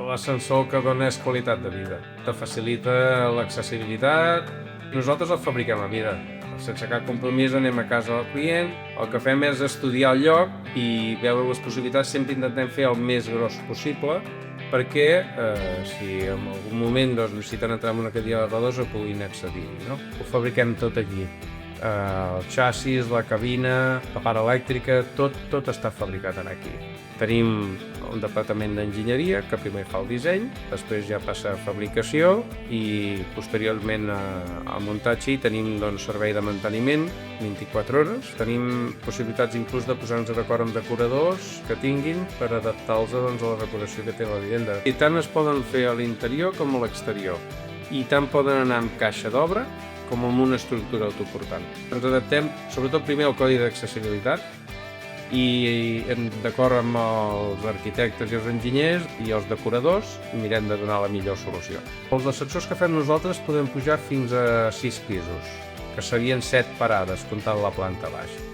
l'ascensor el que dona és qualitat de vida. Te facilita l'accessibilitat. Nosaltres el fabriquem a mida. Sense cap compromís anem a casa del client, el que fem és estudiar el lloc i veure les possibilitats. Sempre intentem fer el més gros possible perquè si en algun moment necessiten entrar en una cadira de rodes ho puguin accedir, no? Ho fabriquem tot aquí. El xassis, la cabina, la part elèctrica, tot està fabricat aquí. Tenim un departament d'enginyeria que primer fa el disseny, després ja passa a fabricació i posteriorment al muntatge. Tenim servei de manteniment 24 hores. Tenim possibilitats inclús de posar-nos d'acord amb decoradors que tinguin per adaptar-los a la decoració que té la vivenda. I tant es poden fer a l'interior com a l'exterior. I tant poden anar amb caixa d'obra com amb una estructura autoportant. Ens adaptem sobretot primer al codi d'accessibilitat i d'acord amb els arquitectes i els enginyers i els decoradors mirem de donar la millor solució. Els ascensors que fem nosaltres podem pujar fins a 6 pisos, que serien 7 parades comptant la planta baixa.